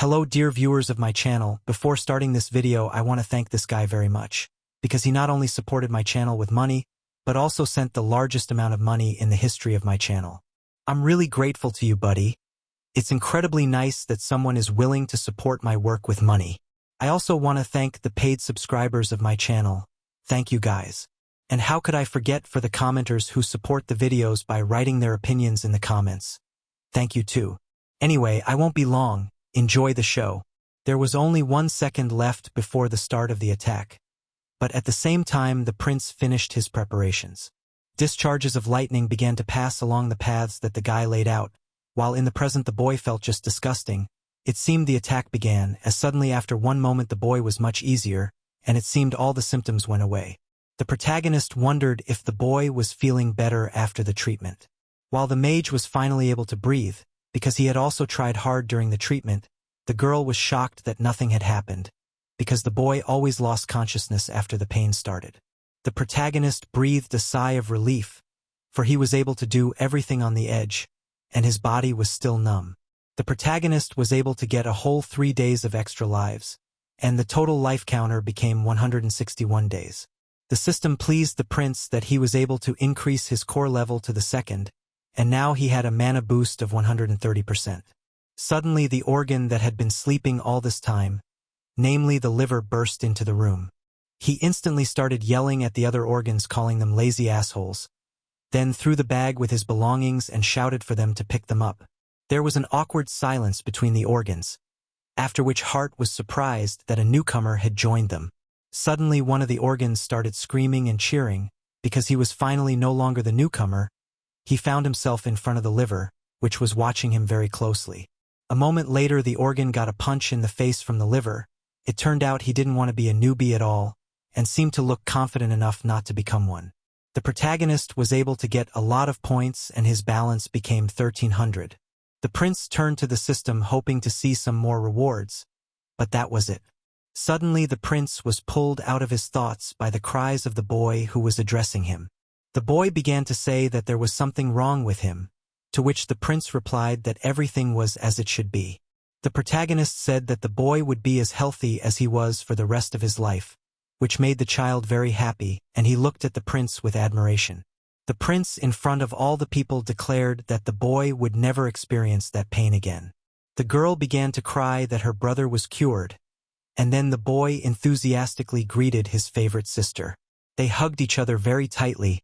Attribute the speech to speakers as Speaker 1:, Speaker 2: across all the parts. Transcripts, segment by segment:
Speaker 1: Hello dear viewers of my channel. Before starting this video, I want to thank this guy very much, because he not only supported my channel with money, but also sent the largest amount of money in the history of my channel. I'm really grateful to you, buddy. It's incredibly nice that someone is willing to support my work with money. I also want to thank the paid subscribers of my channel. Thank you guys. And how could I forget for the commenters who support the videos by writing their opinions in the comments. Thank you too. Anyway, I won't be long. Enjoy the show. There was only 1 second left before the start of the attack. But at the same time, the prince finished his preparations. Discharges of lightning began to pass along the paths that the guy laid out, while in the present the boy felt just disgusting. It seemed the attack began, as suddenly after one moment the boy was much easier, and it seemed all the symptoms went away. The protagonist wondered if the boy was feeling better after the treatment. While the mage was finally able to breathe, because he had also tried hard during the treatment, the girl was shocked that nothing had happened, because the boy always lost consciousness after the pain started. The protagonist breathed a sigh of relief, for he was able to do everything on the edge, and his body was still numb. The protagonist was able to get a whole 3 days of extra lives, and the total life counter became 161 days. The system pleased the prince that he was able to increase his core level to the second, and now he had a mana boost of 130%. Suddenly the organ that had been sleeping all this time, namely the liver, burst into the room. He instantly started yelling at the other organs, calling them lazy assholes, then threw the bag with his belongings and shouted for them to pick them up. There was an awkward silence between the organs, after which Hart was surprised that a newcomer had joined them. Suddenly one of the organs started screaming and cheering, because he was finally no longer the newcomer. He found himself in front of the liver, which was watching him very closely. A moment later the organ got a punch in the face from the liver. It turned out he didn't want to be a newbie at all, and seemed to look confident enough not to become one. The protagonist was able to get a lot of points and his balance became 1300. The prince turned to the system hoping to see some more rewards, but that was it. Suddenly the prince was pulled out of his thoughts by the cries of the boy who was addressing him. The boy began to say that there was something wrong with him, to which the prince replied that everything was as it should be. The protagonist said that the boy would be as healthy as he was for the rest of his life, which made the child very happy, and he looked at the prince with admiration. The prince in front of all the people declared that the boy would never experience that pain again. The girl began to cry that her brother was cured, and then the boy enthusiastically greeted his favorite sister. They hugged each other very tightly,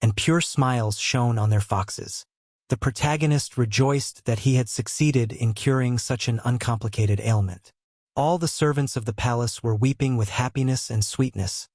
Speaker 1: and pure smiles shone on their faces. The protagonist rejoiced that he had succeeded in curing such an uncomplicated ailment. All the servants of the palace were weeping with happiness and sweetness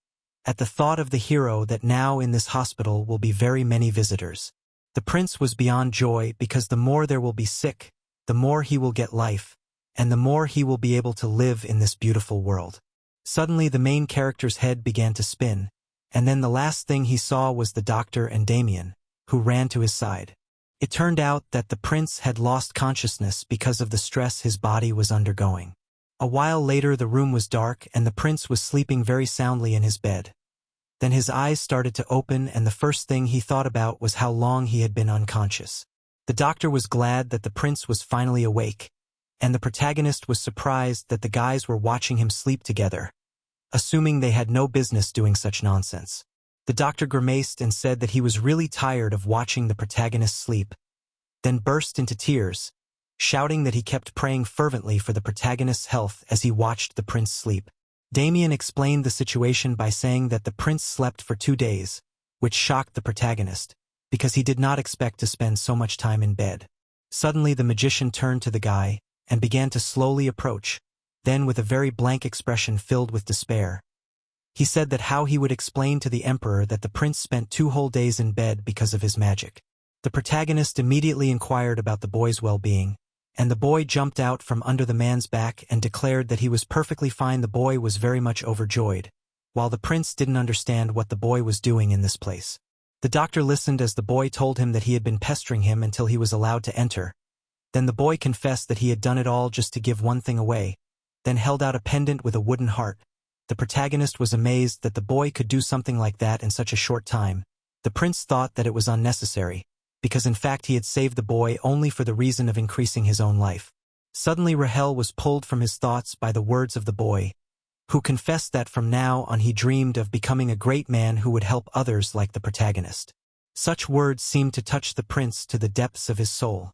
Speaker 1: at the thought of the hero that now in this hospital will be very many visitors. The prince was beyond joy because the more there will be sick, the more he will get life, and the more he will be able to live in this beautiful world. Suddenly the main character's head began to spin, and then the last thing he saw was the doctor and Daman, who ran to his side. It turned out that the prince had lost consciousness because of the stress his body was undergoing. A while later the room was dark and the prince was sleeping very soundly in his bed. Then his eyes started to open and the first thing he thought about was how long he had been unconscious. The doctor was glad that the prince was finally awake, and the protagonist was surprised that the guys were watching him sleep together, assuming they had no business doing such nonsense. The doctor grimaced and said that he was really tired of watching the protagonist sleep, then burst into tears, shouting that he kept praying fervently for the protagonist's health as he watched the prince sleep. Daman explained the situation by saying that the prince slept for 2 days, which shocked the protagonist, because he did not expect to spend so much time in bed. Suddenly the magician turned to the guy and began to slowly approach, then with a very blank expression filled with despair. He said that how he would explain to the emperor that the prince spent 2 whole days in bed because of his magic. The protagonist immediately inquired about the boy's well-being, and the boy jumped out from under the man's back and declared that he was perfectly fine. The boy was very much overjoyed, while the prince didn't understand what the boy was doing in this place. The doctor listened as the boy told him that he had been pestering him until he was allowed to enter. Then the boy confessed that he had done it all just to give one thing away, then held out a pendant with a wooden heart. The protagonist was amazed that the boy could do something like that in such a short time. The prince thought that it was unnecessary, because in fact he had saved the boy only for the reason of increasing his own life. Suddenly Rahel was pulled from his thoughts by the words of the boy, who confessed that from now on he dreamed of becoming a great man who would help others like the protagonist. Such words seemed to touch the prince to the depths of his soul,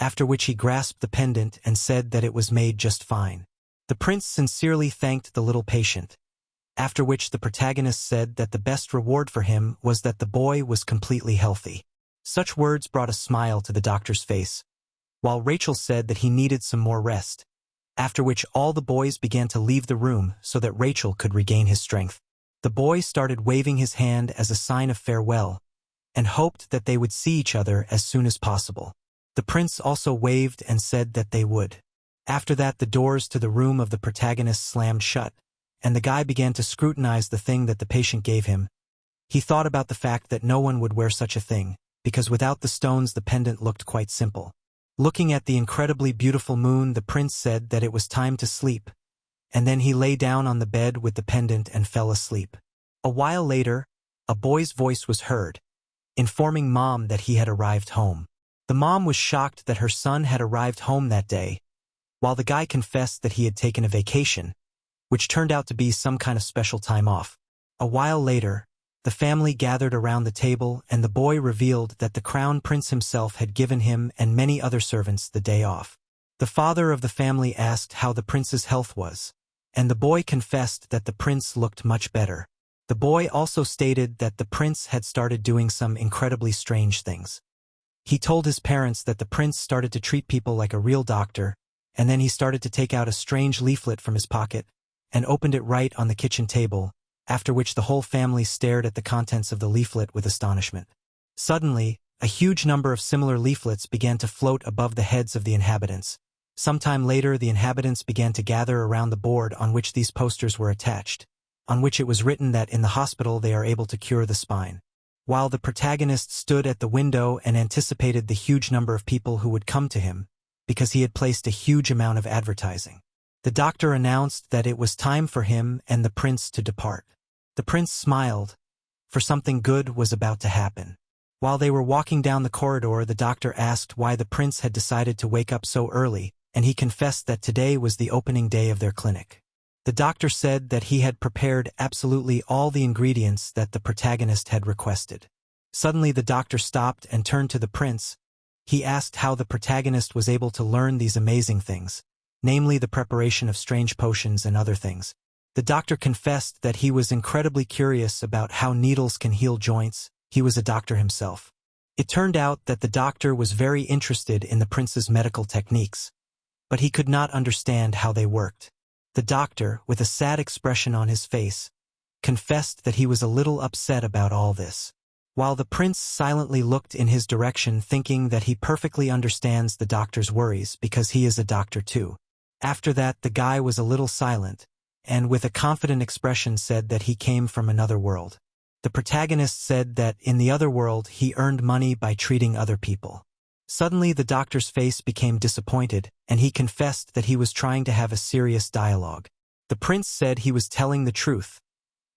Speaker 1: after which he grasped the pendant and said that it was made just fine. The prince sincerely thanked the little patient, after which the protagonist said that the best reward for him was that the boy was completely healthy. Such words brought a smile to the doctor's face, while Rachel said that he needed some more rest, after which all the boys began to leave the room so that Rachel could regain his strength. The boy started waving his hand as a sign of farewell, and hoped that they would see each other as soon as possible. The prince also waved and said that they would. After that, the doors to the room of the protagonist slammed shut, and the guy began to scrutinize the thing that the patient gave him. He thought about the fact that no one would wear such a thing, because without the stones the pendant looked quite simple. Looking at the incredibly beautiful moon, the prince said that it was time to sleep, and then he lay down on the bed with the pendant and fell asleep. A while later, a boy's voice was heard, informing Mom that he had arrived home. The mom was shocked that her son had arrived home that day, while the guy confessed that he had taken a vacation, which turned out to be some kind of special time off. A while later, the family gathered around the table and the boy revealed that the crown prince himself had given him and many other servants the day off. The father of the family asked how the prince's health was, and the boy confessed that the prince looked much better. The boy also stated that the prince had started doing some incredibly strange things. He told his parents that the prince started to treat people like a real doctor, and then he started to take out a strange leaflet from his pocket and opened it right on the kitchen table, after which the whole family stared at the contents of the leaflet with astonishment. Suddenly, a huge number of similar leaflets began to float above the heads of the inhabitants. Sometime later, the inhabitants began to gather around the board on which these posters were attached, on which it was written that in the hospital they are able to cure the spine. While the protagonist stood at the window and anticipated the huge number of people who would come to him, because he had placed a huge amount of advertising. The doctor announced that it was time for him and the prince to depart. The prince smiled, for something good was about to happen. While they were walking down the corridor, the doctor asked why the prince had decided to wake up so early, and he confessed that today was the opening day of their clinic. The doctor said that he had prepared absolutely all the ingredients that the protagonist had requested. Suddenly the doctor stopped and turned to the prince. He asked how the protagonist was able to learn these amazing things, namely the preparation of strange potions and other things. The doctor confessed that he was incredibly curious about how needles can heal joints. He was a doctor himself. It turned out that the doctor was very interested in the prince's medical techniques, but he could not understand how they worked. The doctor, with a sad expression on his face, confessed that he was a little upset about all this, while the prince silently looked in his direction, thinking that he perfectly understands the doctor's worries because he is a doctor too. After that, the guy was a little silent, and with a confident expression said that he came from another world. The protagonist said that in the other world he earned money by treating other people. Suddenly the doctor's face became disappointed, and he confessed that he was trying to have a serious dialogue. The prince said he was telling the truth,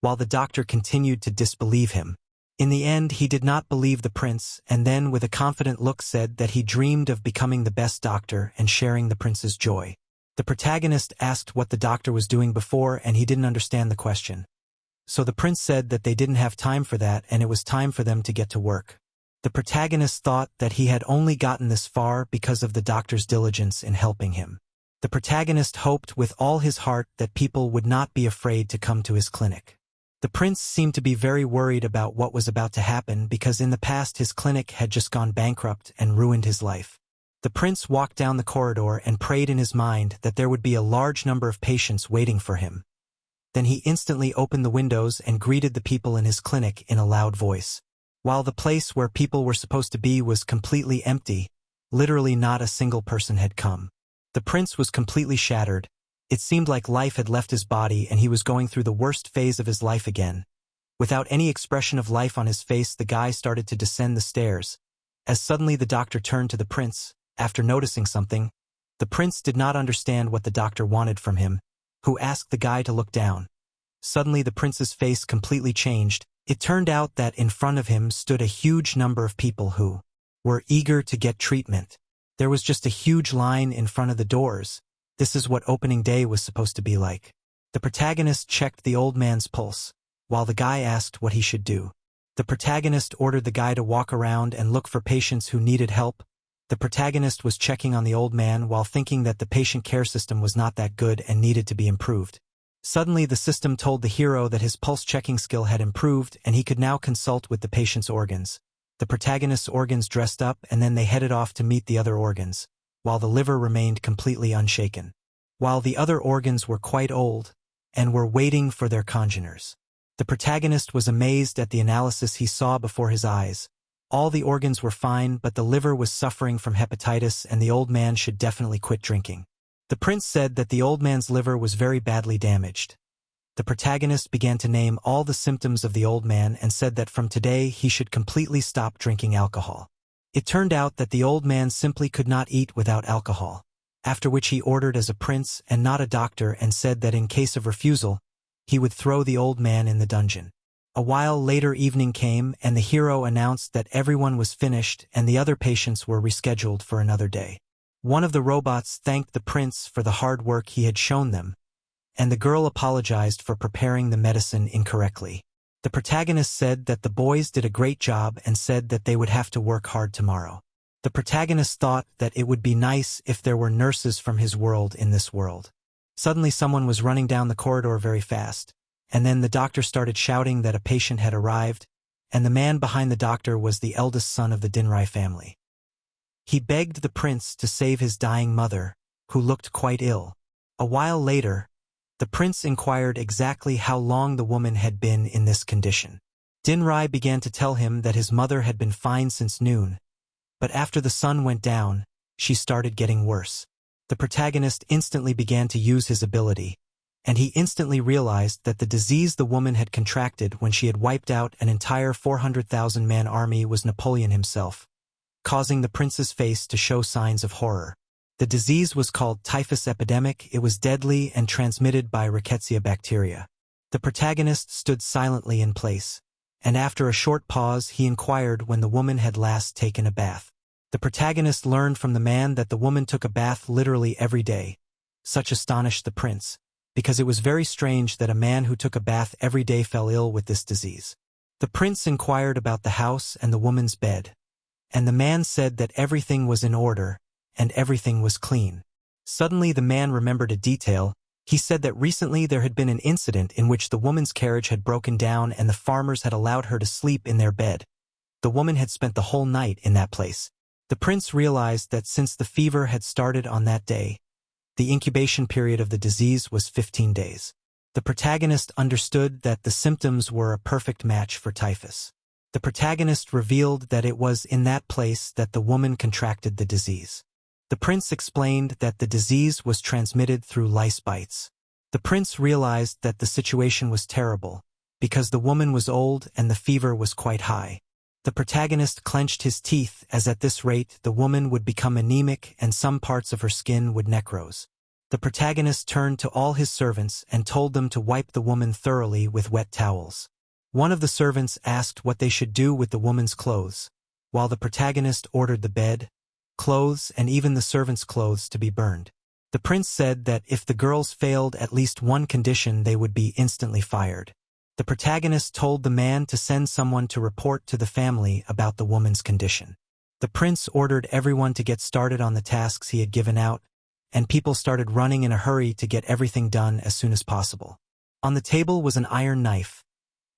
Speaker 1: while the doctor continued to disbelieve him. In the end, he did not believe the prince, and then with a confident look said that he dreamed of becoming the best doctor and sharing the prince's joy. The protagonist asked what the doctor was doing before, and he didn't understand the question. So the prince said that they didn't have time for that and it was time for them to get to work. The protagonist thought that he had only gotten this far because of the doctor's diligence in helping him. The protagonist hoped with all his heart that people would not be afraid to come to his clinic. The prince seemed to be very worried about what was about to happen because in the past his clinic had just gone bankrupt and ruined his life. The prince walked down the corridor and prayed in his mind that there would be a large number of patients waiting for him. Then he instantly opened the windows and greeted the people in his clinic in a loud voice. While the place where people were supposed to be was completely empty, literally not a single person had come. The prince was completely shattered. It seemed like life had left his body and he was going through the worst phase of his life again. Without any expression of life on his face, the guy started to descend the stairs. As suddenly the doctor turned to the prince, after noticing something. The prince did not understand what the doctor wanted from him, who asked the guy to look down. Suddenly the prince's face completely changed. It turned out that in front of him stood a huge number of people who were eager to get treatment. There was just a huge line in front of the doors. This is what opening day was supposed to be like. The protagonist checked the old man's pulse, while the guy asked what he should do. The protagonist ordered the guy to walk around and look for patients who needed help. The protagonist was checking on the old man while thinking that the patient care system was not that good and needed to be improved. Suddenly, the system told the hero that his pulse-checking skill had improved and he could now consult with the patient's organs. The protagonist's organs dressed up and then they headed off to meet the other organs, while the liver remained completely unshaken. While the other organs were quite old and were waiting for their congeners. The protagonist was amazed at the analysis he saw before his eyes. All the organs were fine, but the liver was suffering from hepatitis and the old man should definitely quit drinking. The prince said that the old man's liver was very badly damaged. The protagonist began to name all the symptoms of the old man and said that from today he should completely stop drinking alcohol. It turned out that the old man simply could not eat without alcohol, after which he ordered as a prince and not a doctor and said that in case of refusal, he would throw the old man in the dungeon. A while later evening came and the hero announced that everyone was finished and the other patients were rescheduled for another day. One of the robots thanked the prince for the hard work he had shown them, and the girl apologized for preparing the medicine incorrectly. The protagonist said that the boys did a great job and said that they would have to work hard tomorrow. The protagonist thought that it would be nice if there were nurses from his world in this world. Suddenly someone was running down the corridor very fast, and then the doctor started shouting that a patient had arrived, and the man behind the doctor was the eldest son of the Dinrai family. He begged the prince to save his dying mother, who looked quite ill. A while later, the prince inquired exactly how long the woman had been in this condition. Dinrai began to tell him that his mother had been fine since noon, but after the sun went down, she started getting worse. The protagonist instantly began to use his ability, and he instantly realized that the disease the woman had contracted when she had wiped out an entire 400,000-man army was Napoleon himself, causing the prince's face to show signs of horror. The disease was called typhus epidemic. It was deadly and transmitted by rickettsia bacteria. The protagonist stood silently in place, and after a short pause he inquired when the woman had last taken a bath. The protagonist learned from the man that the woman took a bath literally every day. Such astonished the prince, because it was very strange that a man who took a bath every day fell ill with this disease. The prince inquired about the house and the woman's bed, and the man said that everything was in order, and everything was clean. Suddenly the man remembered a detail. He said that recently there had been an incident in which the woman's carriage had broken down and the farmers had allowed her to sleep in their bed. The woman had spent the whole night in that place. The prince realized that since the fever had started on that day, the incubation period of the disease was 15 days. The protagonist understood that the symptoms were a perfect match for typhus. The protagonist revealed that it was in that place that the woman contracted the disease. The prince explained that the disease was transmitted through lice bites. The prince realized that the situation was terrible, because the woman was old and the fever was quite high. The protagonist clenched his teeth as at this rate the woman would become anemic and some parts of her skin would necrose. The protagonist turned to all his servants and told them to wipe the woman thoroughly with wet towels. One of the servants asked what they should do with the woman's clothes, while the protagonist ordered the bed, clothes and even the servants' clothes to be burned. The prince said that if the girls failed at least one condition they would be instantly fired. The protagonist told the man to send someone to report to the family about the woman's condition. The prince ordered everyone to get started on the tasks he had given out, and people started running in a hurry to get everything done as soon as possible. On the table was an iron knife.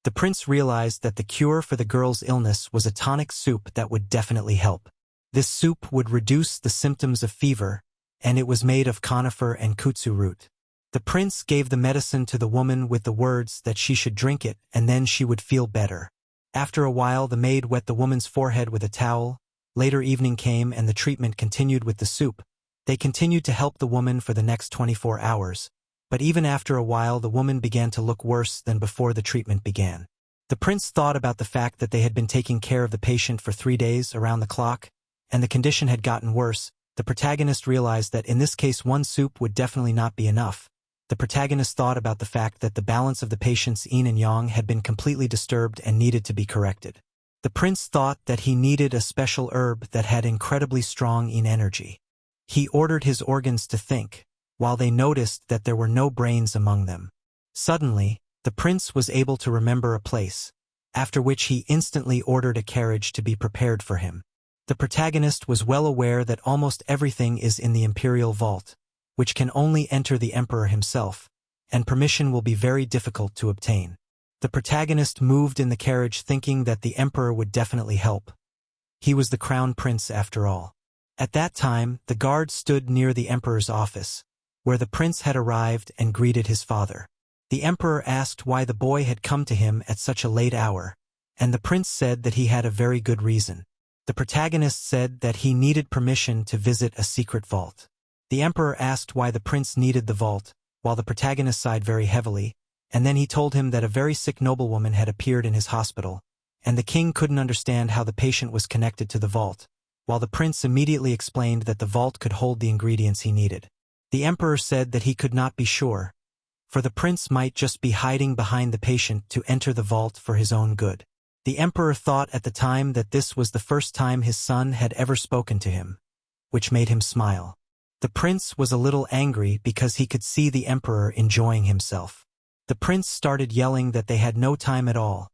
Speaker 1: The prince realized that the cure for the girl's illness was a tonic soup that would definitely help. This soup would reduce the symptoms of fever, and it was made of conifer and kutsu root. The prince gave the medicine to the woman with the words that she should drink it and then she would feel better. After a while the maid wet the woman's forehead with a towel. Later evening came and the treatment continued with the soup. They continued to help the woman for the next 24 hours, but even after a while the woman began to look worse than before the treatment began. The prince thought about the fact that they had been taking care of the patient for 3 days around the clock, and the condition had gotten worse. The protagonist realized that in this case one soup would definitely not be enough. The protagonist thought about the fact that the balance of the patient's yin and yang had been completely disturbed and needed to be corrected. The prince thought that he needed a special herb that had incredibly strong energy. He ordered his organs to think, while they noticed that there were no brains among them. Suddenly, the prince was able to remember a place, after which he instantly ordered a carriage to be prepared for him. The protagonist was well aware that almost everything is in the imperial vault, which can only enter the emperor himself, and permission will be very difficult to obtain. The protagonist moved in the carriage thinking that the emperor would definitely help. He was the crown prince after all. At that time, the guard stood near the emperor's office, where the prince had arrived and greeted his father. The emperor asked why the boy had come to him at such a late hour, and the prince said that he had a very good reason. The protagonist said that he needed permission to visit a secret vault. The emperor asked why the prince needed the vault, while the protagonist sighed very heavily, and then he told him that a very sick noblewoman had appeared in his hospital, and the king couldn't understand how the patient was connected to the vault, while the prince immediately explained that the vault could hold the ingredients he needed. The emperor said that he could not be sure, for the prince might just be hiding behind the patient to enter the vault for his own good. The emperor thought at the time that this was the first time his son had ever spoken to him, which made him smile. The prince was a little angry because he could see the emperor enjoying himself. The prince started yelling that they had no time at all,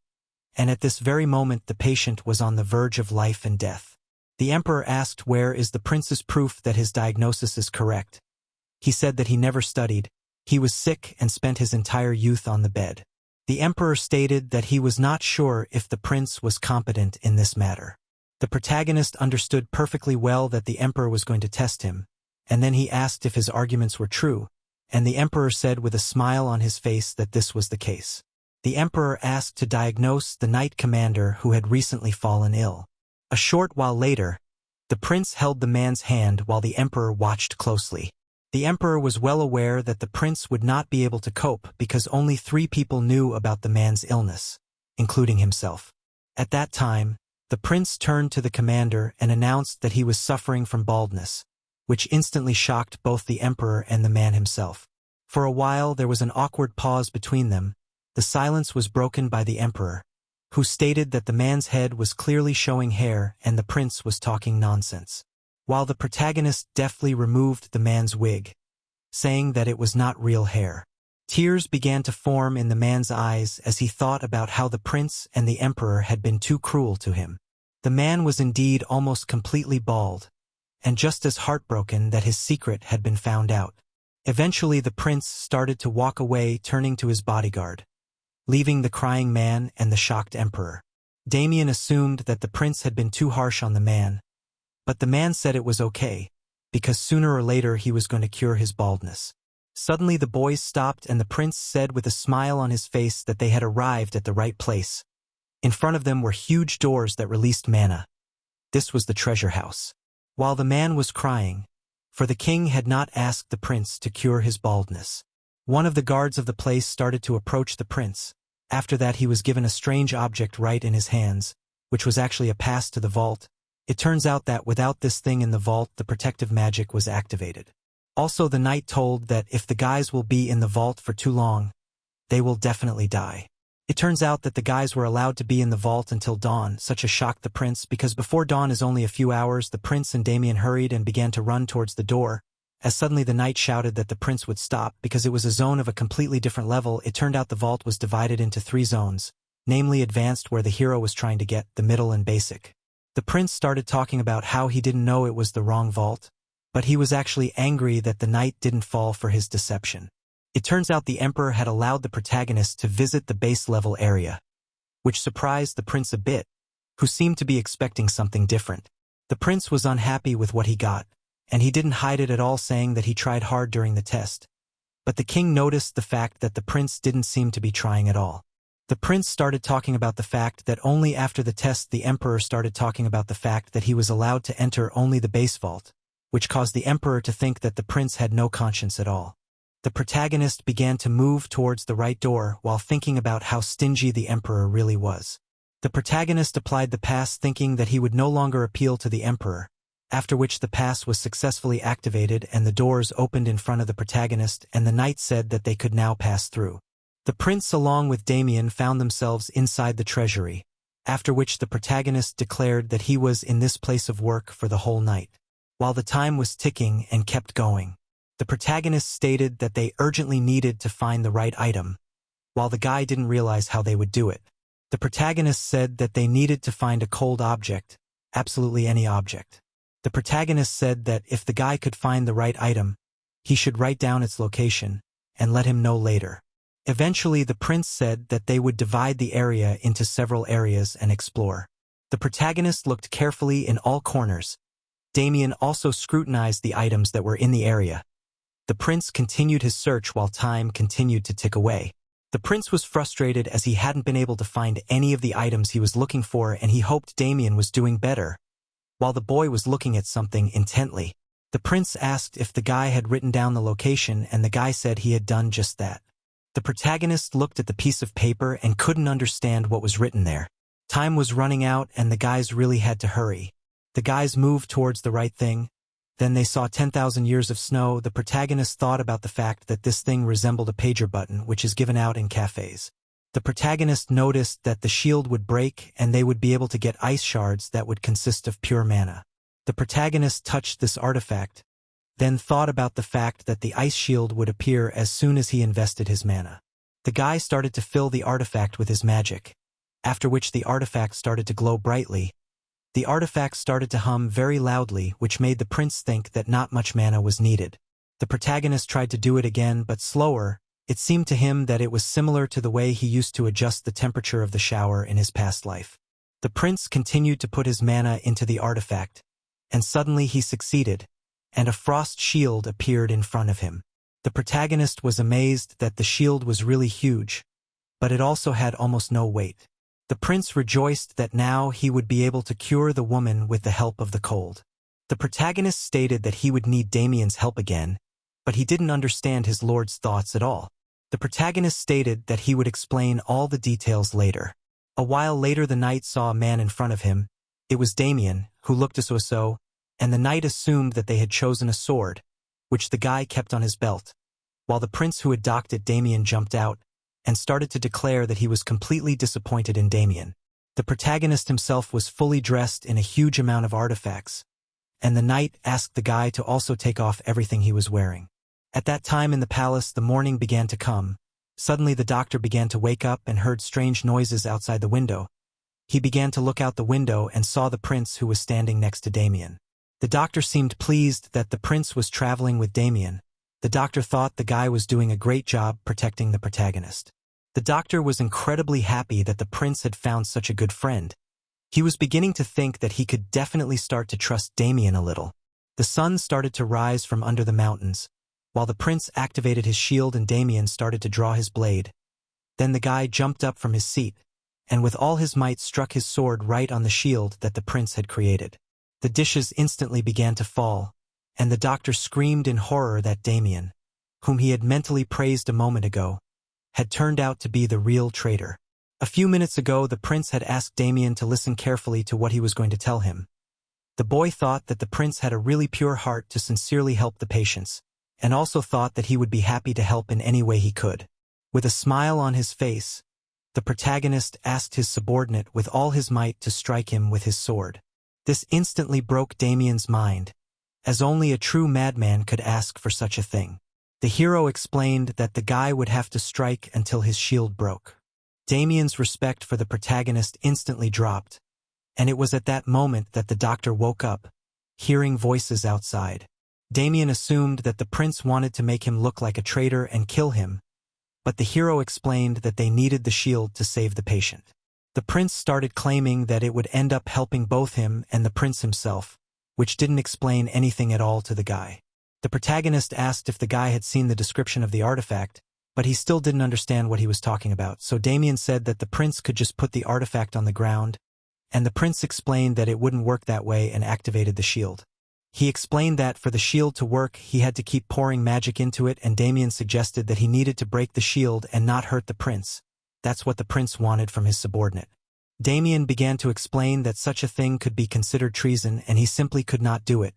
Speaker 1: and at this very moment the patient was on the verge of life and death. The emperor asked where is the prince's proof that his diagnosis is correct. He said that he never studied, he was sick and spent his entire youth on the bed. The emperor stated that he was not sure if the prince was competent in this matter. The protagonist understood perfectly well that the emperor was going to test him, and then he asked if his arguments were true, and the emperor said with a smile on his face that this was the case. The emperor asked to diagnose the knight commander who had recently fallen ill. A short while later, the prince held the man's hand while the emperor watched closely. The emperor was well aware that the prince would not be able to cope because only 3 people knew about the man's illness, including himself. At that time, the prince turned to the commander and announced that he was suffering from baldness, which instantly shocked both the emperor and the man himself. For a while there was an awkward pause between them. The silence was broken by the emperor, who stated that the man's head was clearly showing hair and the prince was talking nonsense, while the protagonist deftly removed the man's wig, saying that it was not real hair. Tears began to form in the man's eyes as he thought about how the prince and the emperor had been too cruel to him. The man was indeed almost completely bald, and just as heartbroken that his secret had been found out. Eventually the prince started to walk away, turning to his bodyguard, leaving the crying man and the shocked emperor. Daman assumed that the prince had been too harsh on the man, but the man said it was okay, because sooner or later he was going to cure his baldness. Suddenly the boys stopped and the prince said with a smile on his face that they had arrived at the right place. In front of them were huge doors that released mana. This was the treasure house. While the man was crying, for the king had not asked the prince to cure his baldness. One of the guards of the place started to approach the prince. After that he was given a strange object right in his hands, which was actually a pass to the vault. It turns out that without this thing in the vault the protective magic was activated. Also the knight told that if the guys will be in the vault for too long, they will definitely die. It turns out that the guys were allowed to be in the vault until dawn, such a shocked the prince because before dawn is only a few hours. The prince and Daman hurried and began to run towards the door, as suddenly the knight shouted that the prince would stop because it was a zone of a completely different level. It turned out the vault was divided into 3 zones, namely advanced where the hero was trying to get, the middle and basic. The prince started talking about how he didn't know it was the wrong vault, but he was actually angry that the knight didn't fall for his deception. It turns out the emperor had allowed the protagonist to visit the base level area, which surprised the prince a bit, who seemed to be expecting something different. The prince was unhappy with what he got, and he didn't hide it at all, saying that he tried hard during the test. But the king noticed the fact that the prince didn't seem to be trying at all. The prince started talking about the fact that only after the test the emperor started talking about the fact that he was allowed to enter only the base vault, which caused the emperor to think that the prince had no conscience at all. The protagonist began to move towards the right door while thinking about how stingy the emperor really was. The protagonist applied the pass thinking that he would no longer appeal to the emperor, after which the pass was successfully activated and the doors opened in front of the protagonist and the knight said that they could now pass through. The prince along with Daman found themselves inside the treasury, after which the protagonist declared that he was in this place of work for the whole night. While the time was ticking and kept going, the protagonist stated that they urgently needed to find the right item, while the guy didn't realize how they would do it. The protagonist said that they needed to find a cold object, absolutely any object. The protagonist said that if the guy could find the right item, he should write down its location and let him know later. Eventually, the prince said that they would divide the area into several areas and explore. The protagonist looked carefully in all corners. Daman also scrutinized the items that were in the area. The prince continued his search while time continued to tick away. The prince was frustrated as he hadn't been able to find any of the items he was looking for, and he hoped Daman was doing better. While the boy was looking at something intently, the prince asked if the guy had written down the location, and the guy said he had done just that. The protagonist looked at the piece of paper and couldn't understand what was written there. Time was running out and the guys really had to hurry. The guys moved towards the right thing. Then they saw 10,000 years of snow. The protagonist thought about the fact that this thing resembled a pager button, which is given out in cafes. The protagonist noticed that the shield would break and they would be able to get ice shards that would consist of pure mana. The protagonist touched this artifact, then thought about the fact that the ice shield would appear as soon as he invested his mana. The guy started to fill the artifact with his magic, after which the artifact started to glow brightly. The artifact started to hum very loudly, which made the prince think that not much mana was needed. The protagonist tried to do it again, but slower. It seemed to him that it was similar to the way he used to adjust the temperature of the shower in his past life. The prince continued to put his mana into the artifact, and suddenly he succeeded, and a frost shield appeared in front of him. The protagonist was amazed that the shield was really huge, but it also had almost no weight. The prince rejoiced that now he would be able to cure the woman with the help of the cold. The protagonist stated that he would need Daman's help again, but he didn't understand his lord's thoughts at all. The protagonist stated that he would explain all the details later. A while later, the knight saw a man in front of him. It was Daman, who looked so, and the knight assumed that they had chosen a sword, which the guy kept on his belt. While the prince who had docked it, Daman, jumped out and started to declare that he was completely disappointed in Daman. The protagonist himself was fully dressed in a huge amount of artifacts, and the knight asked the guy to also take off everything he was wearing. At that time in the palace, the morning began to come. Suddenly the doctor began to wake up and heard strange noises outside the window. He began to look out the window and saw the prince, who was standing next to Daman. The doctor seemed pleased that the prince was traveling with Daman. The doctor thought the guy was doing a great job protecting the protagonist. The doctor was incredibly happy that the prince had found such a good friend. He was beginning to think that he could definitely start to trust Daman a little. The sun started to rise from under the mountains, while the prince activated his shield and Daman started to draw his blade. Then the guy jumped up from his seat, and with all his might struck his sword right on the shield that the prince had created. The dishes instantly began to fall, and the doctor screamed in horror that Daman, whom he had mentally praised a moment ago, had turned out to be the real traitor. A few minutes ago, the prince had asked Daman to listen carefully to what he was going to tell him. The boy thought that the prince had a really pure heart to sincerely help the patients, and also thought that he would be happy to help in any way he could. With a smile on his face, the protagonist asked his subordinate with all his might to strike him with his sword. This instantly broke Daman's mind, as only a true madman could ask for such a thing. The hero explained that the guy would have to strike until his shield broke. Daman's respect for the protagonist instantly dropped, and it was at that moment that the doctor woke up, hearing voices outside. Daman assumed that the prince wanted to make him look like a traitor and kill him, but the hero explained that they needed the shield to save the patient. The prince started claiming that it would end up helping both him and the prince himself, which didn't explain anything at all to the guy. The protagonist asked if the guy had seen the description of the artifact, but he still didn't understand what he was talking about, so Daman said that the prince could just put the artifact on the ground, and the prince explained that it wouldn't work that way and activated the shield. He explained that for the shield to work, he had to keep pouring magic into it, and Daman suggested that he needed to break the shield and not hurt the prince. That's what the prince wanted from his subordinate. Daman began to explain that such a thing could be considered treason and he simply could not do it,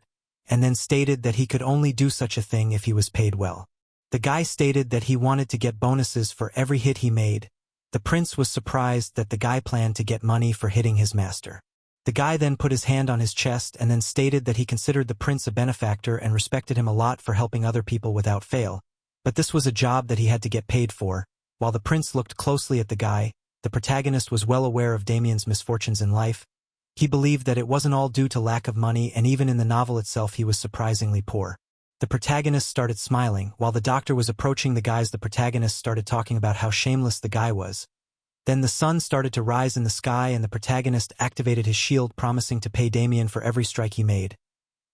Speaker 1: and then stated that he could only do such a thing if he was paid well. The guy stated that he wanted to get bonuses for every hit he made, The prince was surprised that the guy planned to get money for hitting his master. The guy then put his hand on his chest and then stated that he considered the prince a benefactor and respected him a lot for helping other people without fail, but this was a job that he had to get paid for. While the prince looked closely at the guy, the protagonist was well aware of Damien's misfortunes in life. He believed that it wasn't all due to lack of money, and even in the novel itself he was surprisingly poor. The protagonist started smiling. While the doctor was approaching the guys, the protagonist started talking about how shameless the guy was. Then the sun started to rise in the sky and the protagonist activated his shield, promising to pay Damien for every strike he made.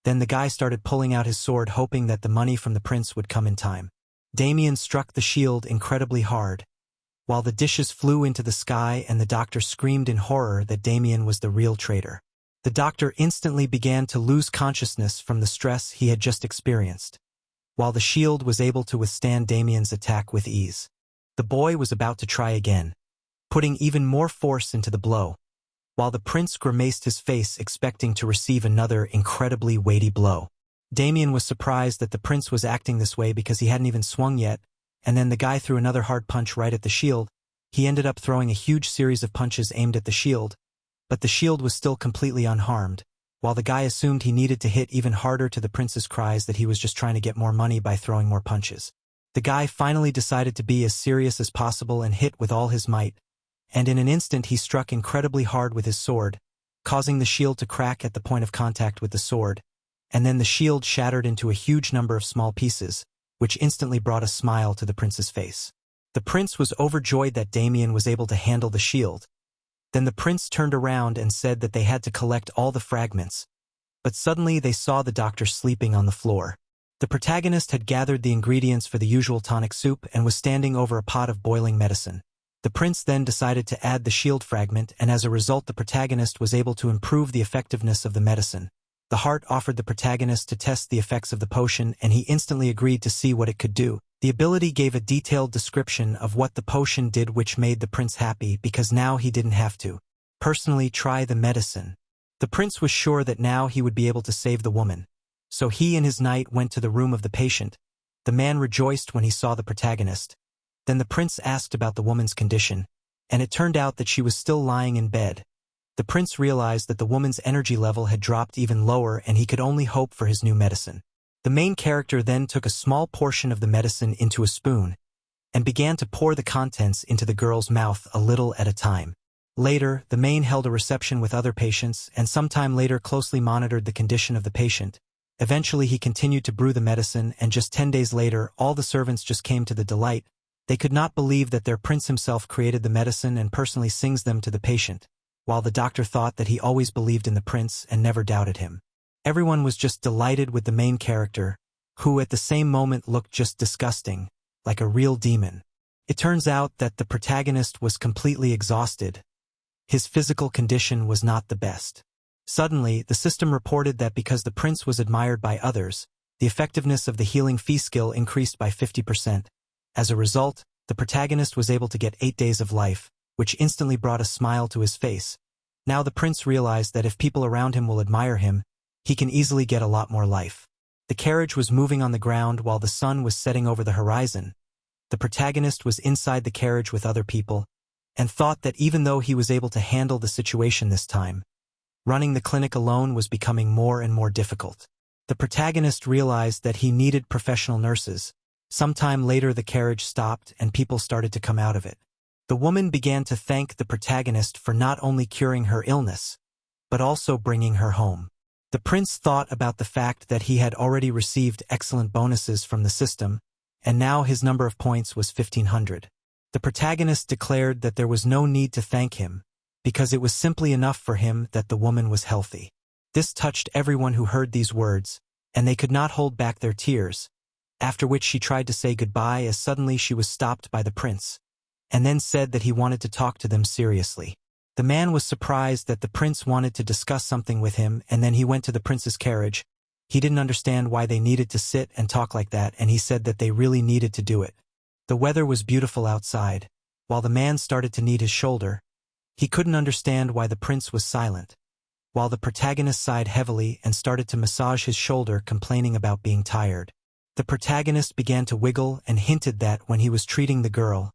Speaker 1: Then the guy started pulling out his sword, hoping that the money from the prince would come in time. Damien struck the shield incredibly hard, while the dishes flew into the sky, and the doctor screamed in horror that Damien was the real traitor. The doctor instantly began to lose consciousness from the stress he had just experienced, while the shield was able to withstand Damien's attack with ease. The boy was about to try again, putting even more force into the blow, while the prince grimaced his face, expecting to receive another incredibly weighty blow. Damien was surprised that the prince was acting this way because he hadn't even swung yet, and then the guy threw another hard punch right at the shield. He ended up throwing a huge series of punches aimed at the shield, but the shield was still completely unharmed, while the guy assumed he needed to hit even harder to the prince's cries that he was just trying to get more money by throwing more punches. The guy finally decided to be as serious as possible and hit with all his might, and in an instant he struck incredibly hard with his sword, causing the shield to crack at the point of contact with the sword, and then the shield shattered into a huge number of small pieces, which instantly brought a smile to the prince's face. The prince was overjoyed that Damien was able to handle the shield. Then the prince turned around and said that they had to collect all the fragments, but suddenly they saw the doctor sleeping on the floor. The protagonist had gathered the ingredients for the usual tonic soup and was standing over a pot of boiling medicine. The prince then decided to add the shield fragment, and as a result the protagonist was able to improve the effectiveness of the medicine. The heart offered the protagonist to test the effects of the potion, and he instantly agreed to see what it could do. The ability gave a detailed description of what the potion did, which made the prince happy because now he didn't have to personally try the medicine. The prince was sure that now he would be able to save the woman, so he and his knight went to the room of the patient. The man rejoiced when he saw the protagonist. Then the prince asked about the woman's condition, and it turned out that she was still lying in bed. The prince realized that the woman's energy level had dropped even lower, and he could only hope for his new medicine. The main character then took a small portion of the medicine into a spoon and began to pour the contents into the girl's mouth a little at a time. Later, the main held a reception with other patients and sometime later closely monitored the condition of the patient. Eventually he continued to brew the medicine, and just 10 days later all the servants just came to the delight. They could not believe that their prince himself created the medicine and personally sings them to the patient, while the doctor thought that he always believed in the prince and never doubted him. Everyone was just delighted with the main character, who at the same moment looked just disgusting, like a real demon. It turns out that the protagonist was completely exhausted. His physical condition was not the best. Suddenly, the system reported that because the prince was admired by others, the effectiveness of the healing fee skill increased by 50%. As a result, the protagonist was able to get 8 days of life, which instantly brought a smile to his face. Now the prince realized that if people around him will admire him, he can easily get a lot more life. The carriage was moving on the ground while the sun was setting over the horizon. The protagonist was inside the carriage with other people, and thought that even though he was able to handle the situation this time, running the clinic alone was becoming more and more difficult. The protagonist realized that he needed professional nurses. Sometime later the carriage stopped and people started to come out of it. The woman began to thank the protagonist for not only curing her illness, but also bringing her home. The prince thought about the fact that he had already received excellent bonuses from the system, and now his number of points was 1500. The protagonist declared that there was no need to thank him, because it was simply enough for him that the woman was healthy. This touched everyone who heard these words, and they could not hold back their tears, after which she tried to say goodbye as suddenly she was stopped by the prince, and then said that he wanted to talk to them seriously. The man was surprised that the prince wanted to discuss something with him, and then he went to the prince's carriage. He didn't understand why they needed to sit and talk like that, and he said that they really needed to do it. The weather was beautiful outside. While the man started to knead his shoulder, he couldn't understand why the prince was silent, while the protagonist sighed heavily and started to massage his shoulder, complaining about being tired. The protagonist began to wiggle and hinted that when he was treating the girl,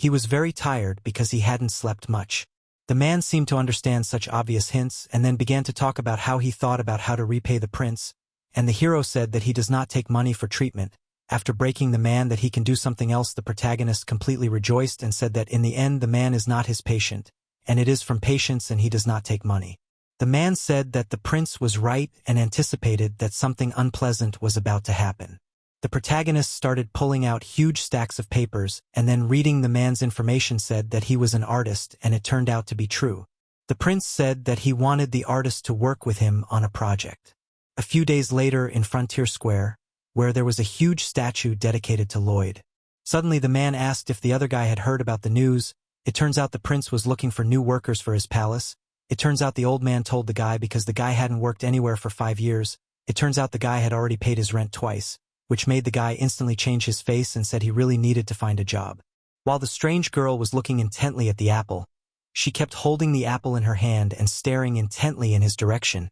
Speaker 1: He was very tired because he hadn't slept much. The man seemed to understand such obvious hints and then began to talk about how he thought about how to repay the prince, and the hero said that he does not take money for treatment. After breaking the man that he can do something else, the protagonist completely rejoiced and said that in the end the man is not his patient, and it is from patience and he does not take money. The man said that the prince was right and anticipated that something unpleasant was about to happen. The protagonist started pulling out huge stacks of papers and then reading the man's information said that he was an artist and it turned out to be true. The prince said that he wanted the artist to work with him on a project. A few days later in Frontier Square, where there was a huge statue dedicated to Lloyd. Suddenly the man asked if the other guy had heard about the news. It turns out the prince was looking for new workers for his palace. It turns out the old man told the guy because the guy hadn't worked anywhere for 5 years. It turns out the guy had already paid his rent twice, which made the guy instantly change his face and said he really needed to find a job. While the strange girl was looking intently at the apple, she kept holding the apple in her hand and staring intently in his direction.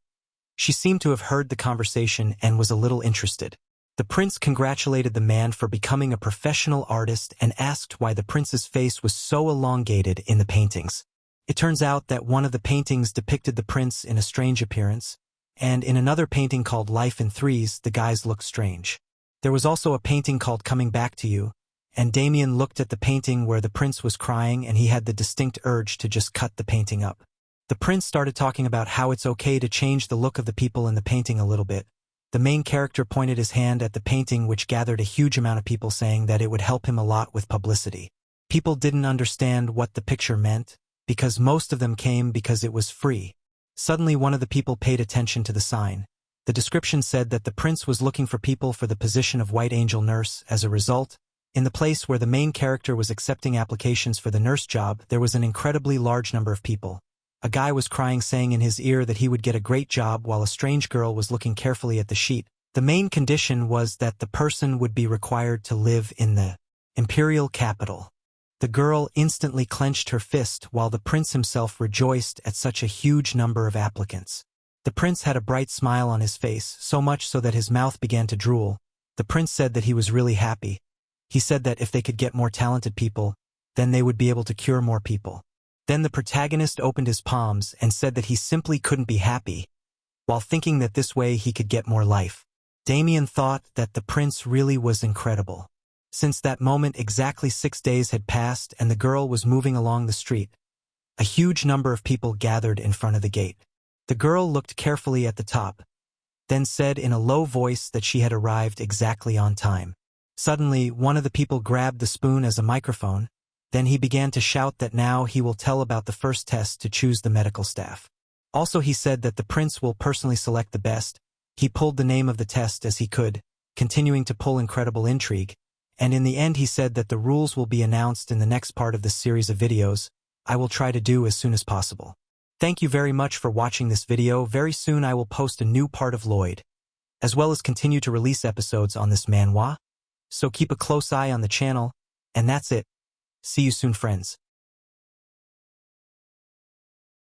Speaker 1: She seemed to have heard the conversation and was a little interested. The prince congratulated the man for becoming a professional artist and asked why the prince's face was so elongated in the paintings. It turns out that one of the paintings depicted the prince in a strange appearance, and in another painting called Life in Threes, the guys looked strange. There was also a painting called Coming Back to You, and Damien looked at the painting where the prince was crying and he had the distinct urge to just cut the painting up. The prince started talking about how it's okay to change the look of the people in the painting a little bit. The main character pointed his hand at the painting which gathered a huge amount of people saying that it would help him a lot with publicity. People didn't understand what the picture meant, because most of them came because it was free. Suddenly one of the people paid attention to the sign. The description said that the prince was looking for people for the position of White Angel nurse. As a result, in the place where the main character was accepting applications for the nurse job, there was an incredibly large number of people. A guy was crying saying in his ear that he would get a great job while a strange girl was looking carefully at the sheet. The main condition was that the person would be required to live in the imperial capital. The girl instantly clenched her fist while the prince himself rejoiced at such a huge number of applicants. The prince had a bright smile on his face, so much so that his mouth began to drool. The prince said that he was really happy. He said that if they could get more talented people, then they would be able to cure more people. Then the protagonist opened his palms and said that he simply couldn't be happy, while thinking that this way he could get more life. Damien thought that the prince really was incredible. Since that moment exactly 6 days had passed and the girl was moving along the street. A huge number of people gathered in front of the gate. The girl looked carefully at the top, then said in a low voice that she had arrived exactly on time. Suddenly, one of the people grabbed the spoon as a microphone. Then he began to shout that now he will tell about the first test to choose the medical staff. Also he said that the prince will personally select the best. He pulled the name of the test as he could, continuing to pull incredible intrigue, and in the end he said that the rules will be announced in the next part of this series of videos. I will try to do as soon as possible. Thank you very much for watching this video. Very soon I will post a new part of Lloyd, as well as continue to release episodes on this manhwa. So keep a close eye on the channel, and that's it. See you soon, friends.